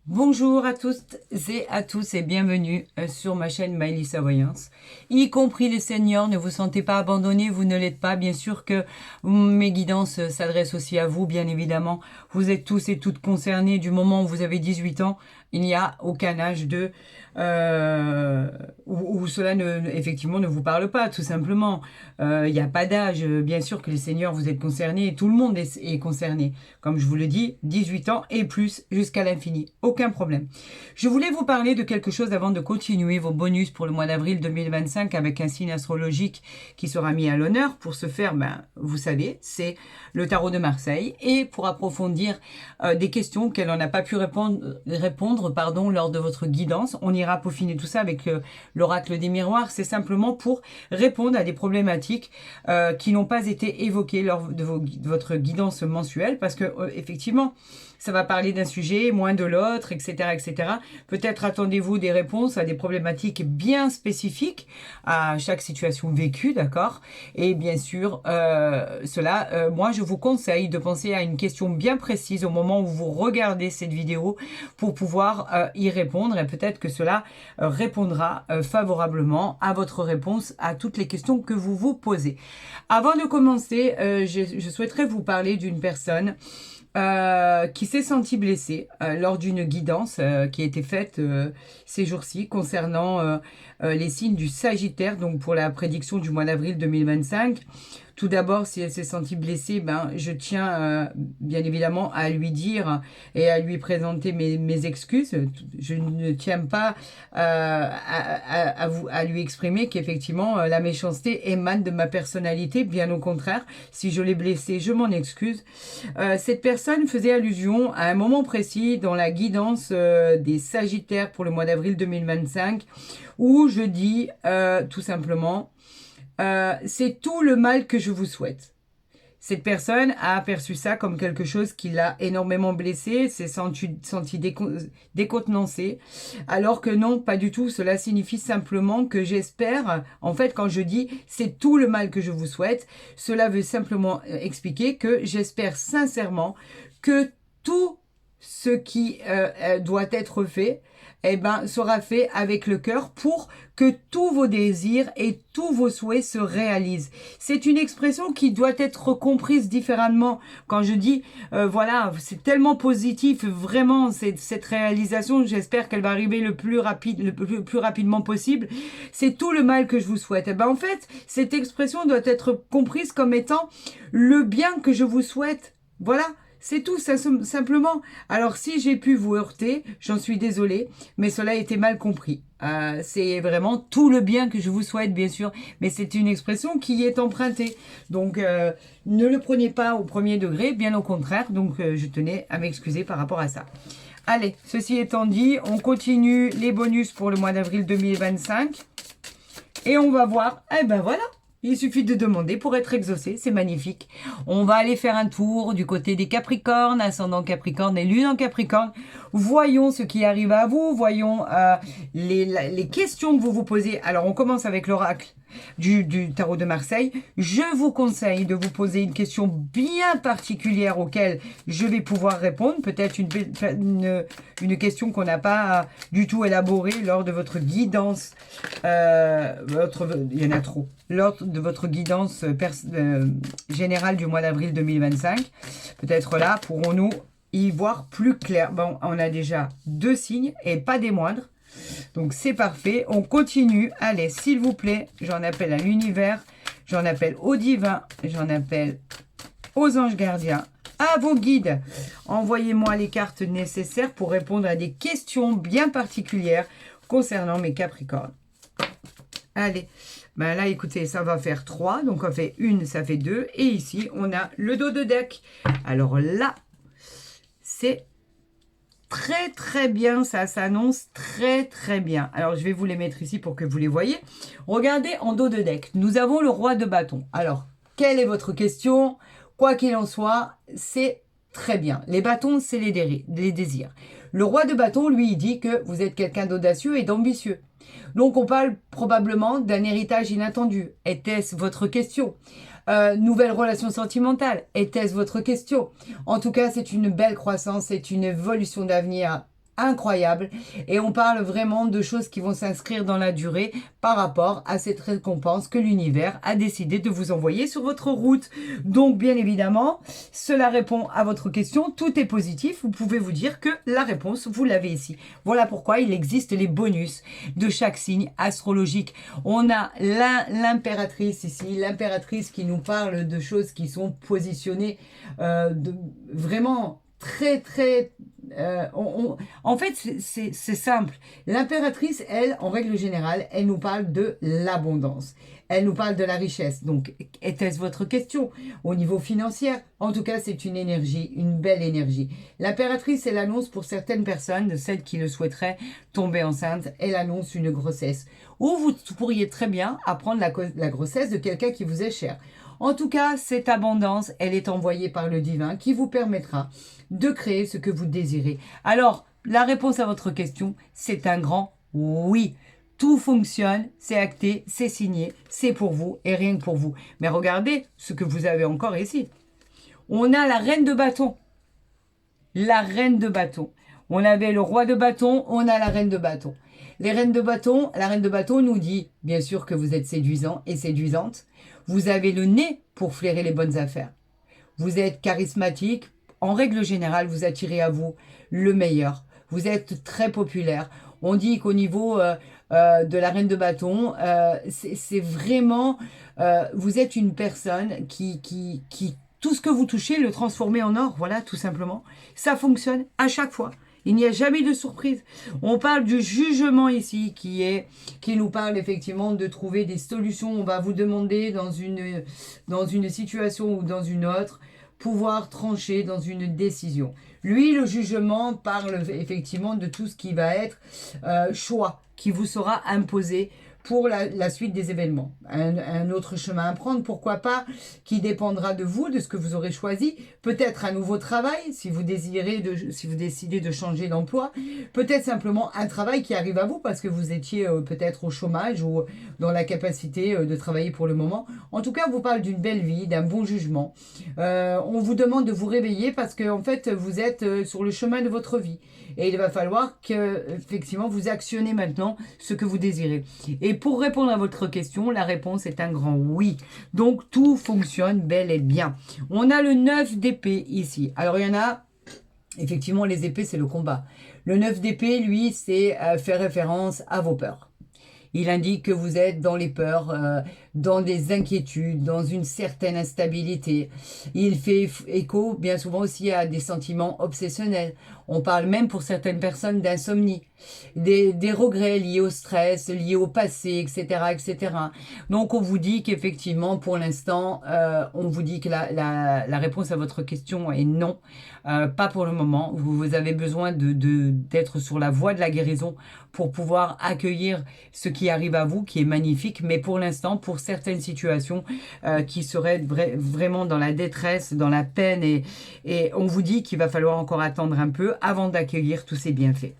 Bonjour à toutes et à tous et bienvenue sur ma chaîne Maëlys Voyance. Y compris les seniors, ne vous sentez pas abandonnés, vous ne l'êtes pas. Bien sûr que mes guidances s'adressent aussi à vous, bien évidemment. Vous êtes tous et toutes concernés du moment où vous avez 18 ans. Il n'y a aucun âge où cela effectivement ne vous parle pas, tout simplement. Il n'y a pas d'âge. Bien sûr que les seniors, vous êtes concernés, tout le monde est concerné. Comme je vous le dis, 18 ans et plus jusqu'à l'infini. Aucun problème. Je voulais vous parler de quelque chose avant de continuer vos bonus pour le mois d'avril 2025 avec un signe astrologique qui sera mis à l'honneur. Pour ce faire, vous savez, c'est le tarot de Marseille. Et pour approfondir des questions auxquelles on n'a pas pu répondre lors de votre guidance, on ira peaufiner tout ça avec l'oracle des miroirs. C'est simplement pour répondre à des problématiques qui n'ont pas été évoquées lors de votre guidance mensuelle parce que effectivement, ça va parler d'un sujet, moins de l'autre, etc., etc. Peut-être attendez-vous des réponses à des problématiques bien spécifiques à chaque situation vécue, d'accord? Et bien sûr, moi, je vous conseille de penser à une question bien précise au moment où vous regardez cette vidéo pour pouvoir y répondre. Et peut-être que cela répondra favorablement à votre réponse à toutes les questions que vous vous posez. Avant de commencer, je souhaiterais vous parler d'une personne qui s'est senti blessée lors d'une guidance qui a été faite ces jours-ci concernant les signes du Sagittaire, donc pour la prédiction du mois d'avril 2025. Tout d'abord, si elle s'est sentie blessée, je tiens bien évidemment à lui dire et à lui présenter mes excuses. Je ne tiens pas à lui exprimer qu'effectivement la méchanceté émane de ma personnalité. Bien au contraire, si je l'ai blessée, je m'en excuse. Cette personne faisait allusion à un moment précis dans la guidance des Sagittaires pour le mois d'avril 2025 où je dis tout simplement c'est tout le mal que je vous souhaite. Cette personne a aperçu ça comme quelque chose qui l'a énormément blessé, s'est senti décontenancé, alors que non, pas du tout. Cela signifie simplement que j'espère, en fait, quand je dis c'est tout le mal que je vous souhaite, cela veut simplement expliquer que j'espère sincèrement que tout ce qui doit être fait, sera fait avec le cœur pour que tous vos désirs et tous vos souhaits se réalisent. C'est une expression qui doit être comprise différemment. Quand je dis, voilà, c'est tellement positif, vraiment, cette réalisation, j'espère qu'elle va arriver le plus rapidement possible. C'est tout le mal que je vous souhaite. En fait, cette expression doit être comprise comme étant le bien que je vous souhaite. Voilà. C'est tout, ça, simplement. Alors, si j'ai pu vous heurter, j'en suis désolée, mais cela a été mal compris. C'est vraiment tout le bien que je vous souhaite, bien sûr, mais c'est une expression qui est empruntée. Donc, ne le prenez pas au premier degré, bien au contraire. Donc, je tenais à m'excuser par rapport à ça. Allez, ceci étant dit, on continue les bonus pour le mois d'avril 2025. Et on va voir, voilà. Il suffit de demander pour être exaucé, c'est magnifique. On va aller faire un tour du côté des Capricornes, ascendant Capricorne et lune en Capricorne. Voyons ce qui arrive à vous, voyons les questions que vous vous posez. Alors on commence avec l'oracle du tarot de Marseille. Je vous conseille de vous poser une question bien particulière auquel je vais pouvoir répondre. Peut-être une question qu'on n'a pas du tout élaborée lors de votre guidance. Il y en a trop. Lors de votre guidance générale du mois d'avril 2025. Peut-être là, pourrons-nous y voir plus clair. Bon, on a déjà 2 signes et pas des moindres. Donc c'est parfait, on continue. Allez, s'il vous plaît, j'en appelle à l'univers, j'en appelle au divin, j'en appelle aux anges gardiens, à vos guides. Envoyez-moi les cartes nécessaires pour répondre à des questions bien particulières concernant mes Capricornes. Allez, là écoutez, ça va faire 3, donc on fait 1, ça fait 2, et ici on a le dos de deck. Alors là, c'est très très bien, ça s'annonce très très bien. Alors je vais vous les mettre ici pour que vous les voyez. Regardez en dos de deck, nous avons le roi de bâton. Alors, quelle est votre question? Quoi qu'il en soit, c'est très bien. Les bâtons, c'est les désirs. Le roi de bâton, lui, il dit que vous êtes quelqu'un d'audacieux et d'ambitieux. Donc on parle probablement d'un héritage inattendu. Était-ce votre question? Nouvelle relation sentimentale, était-ce votre question? En tout cas, c'est une belle croissance, c'est une évolution d'avenir incroyable et on parle vraiment de choses qui vont s'inscrire dans la durée par rapport à cette récompense que l'univers a décidé de vous envoyer sur votre route. Donc bien évidemment, cela répond à votre question, tout est positif, vous pouvez vous dire que la réponse, vous l'avez ici. Voilà pourquoi il existe les bonus de chaque signe astrologique. On a l'impératrice ici, l'impératrice qui nous parle de choses qui sont positionnées vraiment très en fait c'est simple. L'impératrice, elle, en règle générale, elle nous parle de l'abondance, elle nous parle de la richesse. Donc était-ce votre question au niveau financier? En tout cas, c'est une énergie, une belle énergie. L'impératrice, elle annonce pour certaines personnes, celles qui le souhaiteraient tomber enceinte, elle annonce une grossesse, ou vous pourriez très bien apprendre la grossesse de quelqu'un qui vous est cher. En tout cas, cette abondance, elle est envoyée par le divin qui vous permettra de créer ce que vous désirez. Alors, la réponse à votre question, c'est un grand oui. Tout fonctionne, c'est acté, c'est signé, c'est pour vous et rien que pour vous. Mais regardez ce que vous avez encore ici. On a la reine de bâton. La reine de bâton. On avait le roi de bâton, on a la reine de bâton. Les reines de bâton, la reine de bâton nous dit, bien sûr, que vous êtes séduisant et séduisante. Vous avez le nez pour flairer les bonnes affaires. Vous êtes charismatique. En règle générale, vous attirez à vous le meilleur. Vous êtes très populaire. On dit qu'au niveau de la reine de bâton, c'est vraiment... vous êtes une personne qui tout ce que vous touchez, le transformez en or. Voilà, tout simplement. Ça fonctionne à chaque fois. Il n'y a jamais de surprise. On parle du jugement ici, qui nous parle effectivement de trouver des solutions. On va vous demander dans une situation ou dans une autre, pouvoir trancher dans une décision. Lui, le jugement parle effectivement de tout ce qui va être choix, qui vous sera imposé pour la suite des événements. Un autre chemin à prendre, pourquoi pas, qui dépendra de vous, de ce que vous aurez choisi. Peut-être un nouveau travail, si vous décidez de changer d'emploi. Peut-être simplement un travail qui arrive à vous parce que vous étiez peut-être au chômage ou dans la capacité de travailler pour le moment. En tout cas, on vous parle d'une belle vie, d'un bon jugement. On vous demande de vous réveiller parce que en fait, vous êtes sur le chemin de votre vie. Et il va falloir que, effectivement, vous actionnez maintenant ce que vous désirez. Et pour répondre à votre question, la réponse est un grand oui. Donc, tout fonctionne bel et bien. On a le 9 d'épée ici. Alors, il y en a, effectivement, les épées, c'est le combat. Le 9 d'épée, lui, c'est faire référence à vos peurs. Il indique que vous êtes dans les peurs, dans des inquiétudes, dans une certaine instabilité. Il fait écho bien souvent aussi à des sentiments obsessionnels. On parle même pour certaines personnes d'insomnie, des regrets liés au stress, liés au passé, etc., etc. Donc on vous dit qu'effectivement, pour l'instant, on vous dit que la réponse à votre question est non. Pas pour le moment. Vous avez besoin d'être sur la voie de la guérison pour pouvoir accueillir ce qui arrive à vous, qui est magnifique. Mais pour l'instant, pour certaines situations qui seraient vraiment dans la détresse, dans la peine, et on vous dit qu'il va falloir encore attendre un peu avant d'accueillir tous ces bienfaits.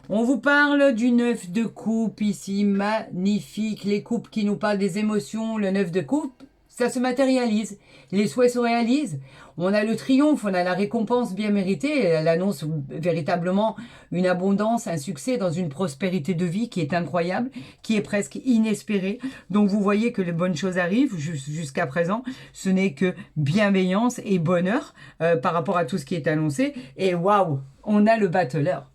On vous parle du 9 de coupe ici, magnifique. Les coupes qui nous parlent des émotions, le 9 de coupe, ça se matérialise. Les souhaits se réalisent. On a le triomphe, on a la récompense bien méritée. Elle annonce véritablement une abondance, un succès dans une prospérité de vie qui est incroyable, qui est presque inespérée. Donc vous voyez que les bonnes choses arrivent jusqu'à présent. Ce n'est que bienveillance et bonheur par rapport à tout ce qui est annoncé. Et waouh, on a le battleur.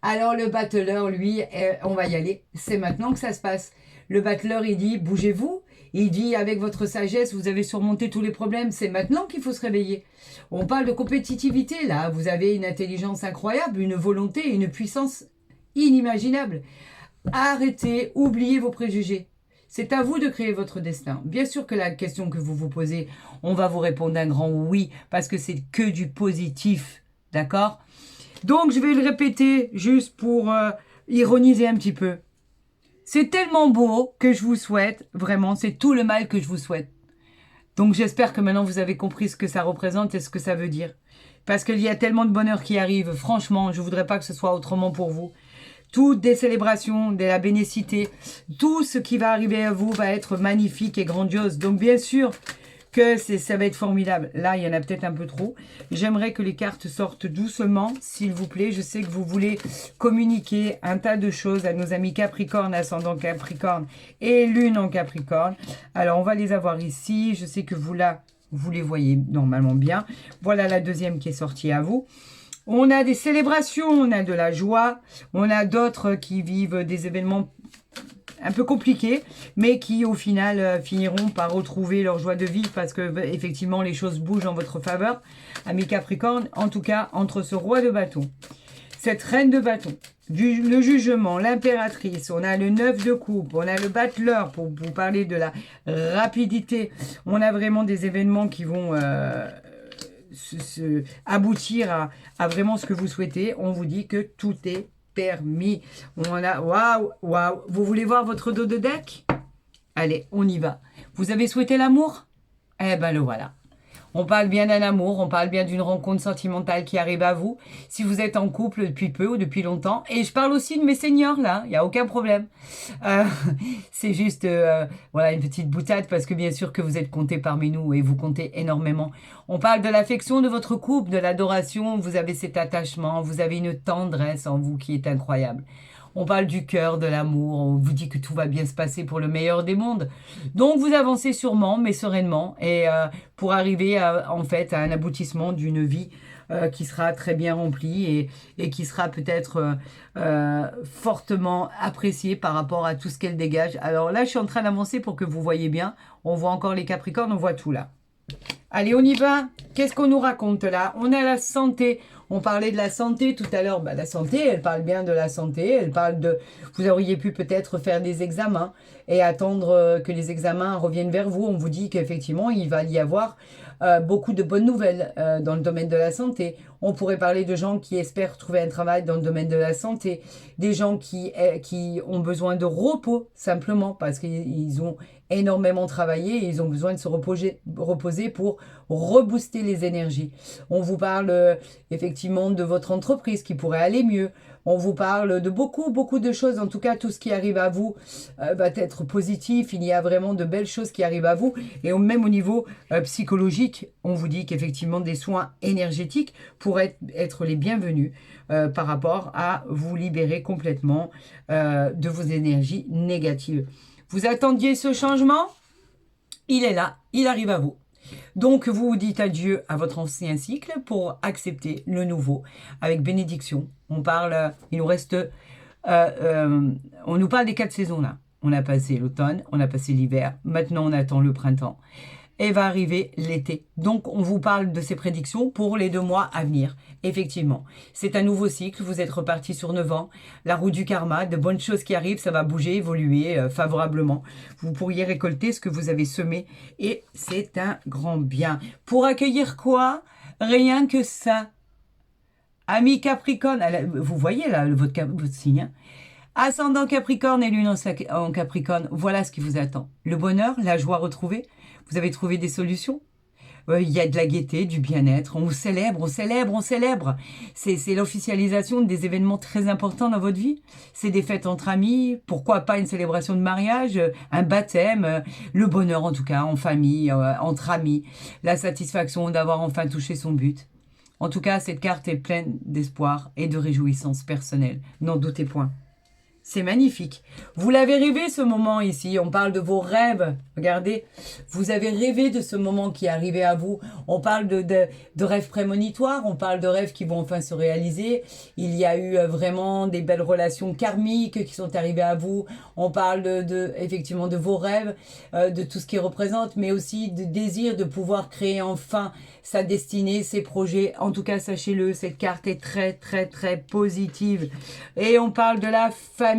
Alors le battleur, lui, on va y aller. C'est maintenant que ça se passe. Le battleur, il dit, bougez-vous. Il dit, avec votre sagesse, vous avez surmonté tous les problèmes. C'est maintenant qu'il faut se réveiller. On parle de compétitivité, là. Vous avez une intelligence incroyable, une volonté, une puissance inimaginable. Arrêtez, oubliez vos préjugés. C'est à vous de créer votre destin. Bien sûr que la question que vous vous posez, on va vous répondre d'un grand oui, parce que c'est que du positif. D'accord ? Donc, je vais le répéter juste pour ironiser un petit peu. C'est tellement beau que je vous souhaite, vraiment, c'est tout le mal que je vous souhaite. Donc, j'espère que maintenant, vous avez compris ce que ça représente et ce que ça veut dire. Parce qu'il y a tellement de bonheur qui arrive. Franchement, je ne voudrais pas que ce soit autrement pour vous. Toutes des célébrations, de la bénécité, tout ce qui va arriver à vous va être magnifique et grandiose. Donc, bien sûr que ça va être formidable. Là, il y en a peut-être un peu trop. J'aimerais que les cartes sortent doucement, s'il vous plaît. Je sais que vous voulez communiquer un tas de choses à nos amis Capricorne, ascendant Capricorne et Lune en Capricorne. Alors, on va les avoir ici. Je sais que vous, là, vous les voyez normalement bien. Voilà la deuxième qui est sortie à vous. On a des célébrations, on a de la joie. On a d'autres qui vivent des événements un peu compliqués, mais qui au final finiront par retrouver leur joie de vivre parce que effectivement les choses bougent en votre faveur, amis Capricorne, en tout cas entre ce roi de bâton, cette reine de bâton, le jugement, l'impératrice, on a le 9 de coupe, on a le battleur pour vous parler de la rapidité, on a vraiment des événements qui vont aboutir à vraiment ce que vous souhaitez. On vous dit que tout est permis. On a, waouh, waouh. Vous voulez voir votre dos de deck? Allez, on y va. Vous avez souhaité l'amour? Eh ben le voilà. On parle bien d'un amour, on parle bien d'une rencontre sentimentale qui arrive à vous. Si vous êtes en couple depuis peu ou depuis longtemps. Et je parle aussi de mes seniors là, il n'y a aucun problème. C'est juste voilà, une petite boutade parce que bien sûr que vous êtes comptés parmi nous et vous comptez énormément. On parle de l'affection de votre couple, de l'adoration, vous avez cet attachement, vous avez une tendresse en vous qui est incroyable. On parle du cœur, de l'amour, on vous dit que tout va bien se passer pour le meilleur des mondes. Donc vous avancez sûrement, mais sereinement, et pour arriver en fait à un aboutissement d'une vie qui sera très bien remplie et qui sera peut-être fortement appréciée par rapport à tout ce qu'elle dégage. Alors là, je suis en train d'avancer pour que vous voyez bien. On voit encore les Capricornes, on voit tout là. Allez, on y va. Qu'est-ce qu'on nous raconte là? On a la santé. On parlait de la santé tout à l'heure. La santé, elle parle bien de la santé. Elle parle de... Vous auriez pu peut-être faire des examens et attendre que les examens reviennent vers vous. On vous dit qu'effectivement, il va y avoir beaucoup de bonnes nouvelles dans le domaine de la santé. On pourrait parler de gens qui espèrent trouver un travail dans le domaine de la santé. Des gens qui ont besoin de repos, simplement, parce qu'ils ont énormément travaillé et ils ont besoin de se reposer pour rebooster les énergies. On vous parle effectivement de votre entreprise qui pourrait aller mieux. On vous parle de beaucoup de choses. En tout cas, tout ce qui arrive à vous va être positif. Il y a vraiment de belles choses qui arrivent à vous. Et même au niveau psychologique, on vous dit qu'effectivement, des soins énergétiques pourraient être les bienvenus par rapport à vous libérer complètement de vos énergies négatives. Vous attendiez ce changement? Il est là, il arrive à vous. Donc, vous dites adieu à votre ancien cycle pour accepter le nouveau avec bénédiction. On parle, il nous reste, on nous parle des 4 saisons là. On a passé l'automne, on a passé l'hiver, maintenant on attend le printemps. Et va arriver l'été. Donc, on vous parle de ces prédictions pour les 2 mois à venir. Effectivement, c'est un nouveau cycle. Vous êtes reparti sur 9 ans. La roue du karma, de bonnes choses qui arrivent, ça va bouger, évoluer favorablement. Vous pourriez récolter ce que vous avez semé et c'est un grand bien. Pour accueillir quoi? Rien que ça. Amis Capricorne, vous voyez là votre signe, hein? Ascendant Capricorne et Lune en Capricorne, voilà ce qui vous attend. Le bonheur, la joie retrouvée. Vous avez trouvé des solutions? Il y a de la gaieté, du bien-être. On célèbre, on célèbre, on célèbre. C'est l'officialisation des événements très importants dans votre vie. C'est des fêtes entre amis. Pourquoi pas une célébration de mariage, un baptême, le bonheur en tout cas, en famille, entre amis. La satisfaction d'avoir enfin touché son but. En tout cas, cette carte est pleine d'espoir et de réjouissance personnelle. N'en doutez point. C'est magnifique. Vous l'avez rêvé ce moment ici. On parle de vos rêves. Regardez, vous avez rêvé de ce moment qui est arrivé à vous. On parle de rêves prémonitoires. On parle de rêves qui vont enfin se réaliser. Il y a eu vraiment des belles relations karmiques qui sont arrivées à vous. On parle effectivement de vos rêves, de tout ce qui représente, mais aussi de désir de pouvoir créer enfin sa destinée, ses projets. En tout cas, sachez-le, cette carte est très positive. Et on parle de la famille.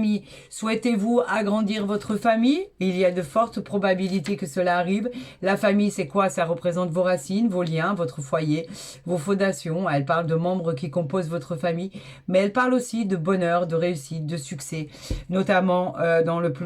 Souhaitez-vous agrandir votre famille? Il y a de fortes probabilités que cela arrive. La famille, c'est quoi? Ça représente vos racines, vos liens, votre foyer, vos fondations. Elle parle de membres qui composent votre famille, mais elle parle aussi de bonheur, de réussite, de succès, notamment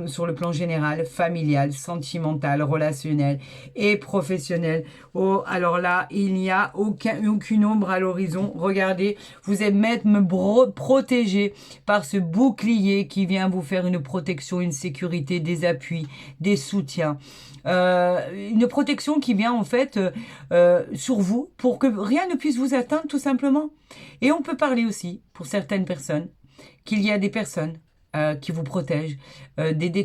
sur le plan général, familial, sentimental, relationnel et professionnel. Oh, alors là, il n'y a aucune ombre à l'horizon. Regardez, vous êtes même protégé par ce bouclier qui vient vous faire une protection, une sécurité, des appuis, des soutiens. Une protection qui vient en fait sur vous pour que rien ne puisse vous atteindre tout simplement. Et on peut parler aussi, pour certaines personnes, qu'il y a des personnes qui vous protègent,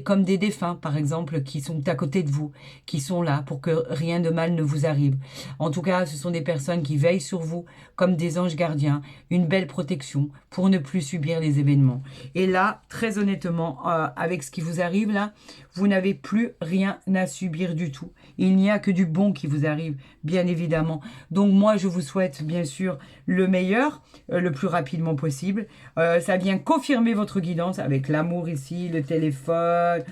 comme des défunts par exemple, qui sont à côté de vous, qui sont là pour que rien de mal ne vous arrive. En tout cas, ce sont des personnes qui veillent sur vous comme des anges gardiens, une belle protection pour ne plus subir les événements. Et là, très honnêtement, avec ce qui vous arrive là, vous n'avez plus rien à subir du tout. Il n'y a que du bon qui vous arrive, bien évidemment. Donc moi, je vous souhaite bien sûr le meilleur, le plus rapidement possible. Ça vient confirmer votre guidance avec l'amour ici, le téléphone.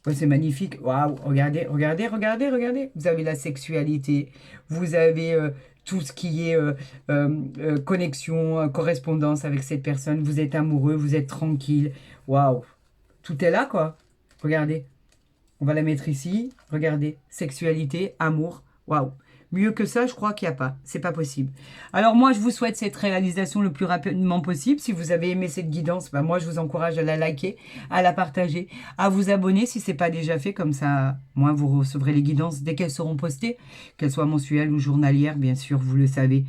Ouais, c'est magnifique. Waouh, regardez, regardez, regardez, regardez. Vous avez la sexualité, vous avez tout ce qui est connexion, correspondance avec cette personne. Vous êtes amoureux, vous êtes tranquille. Waouh, tout est là, quoi. Regardez. On va la mettre ici. Regardez. Sexualité, amour. Waouh. Mieux que ça, je crois qu'il n'y a pas. C'est pas possible. Alors moi, je vous souhaite cette réalisation le plus rapidement possible. Si vous avez aimé cette guidance, bah, moi, je vous encourage à la liker, à la partager, à vous abonner si ce n'est pas déjà fait. Comme ça, moi, vous recevrez les guidances dès qu'elles seront postées, qu'elles soient mensuelles ou journalières, bien sûr, vous le savez.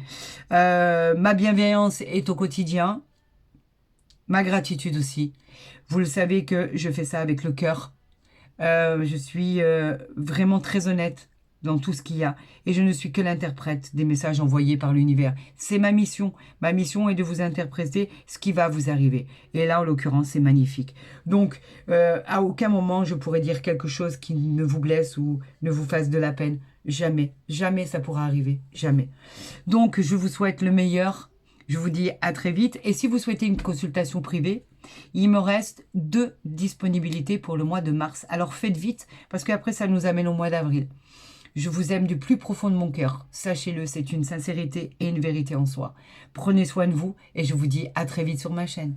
Ma bienveillance est au quotidien. Ma gratitude aussi. Vous le savez que je fais ça avec le cœur. Je suis vraiment très honnête dans tout ce qu'il y a. Et je ne suis que l'interprète des messages envoyés par l'univers. C'est ma mission. Ma mission est de vous interpréter ce qui va vous arriver. Et là, en l'occurrence, c'est magnifique. Donc, à aucun moment, je pourrais dire quelque chose qui ne vous blesse ou ne vous fasse de la peine. Jamais. Jamais ça pourra arriver. Jamais. Donc, je vous souhaite le meilleur. Je vous dis à très vite. Et si vous souhaitez une consultation privée, il me reste 2 disponibilités pour le mois de mars. Alors faites vite, parce qu'après ça nous amène au mois d'avril. Je vous aime du plus profond de mon cœur. Sachez-le, c'est une sincérité et une vérité en soi. Prenez soin de vous et je vous dis à très vite sur ma chaîne.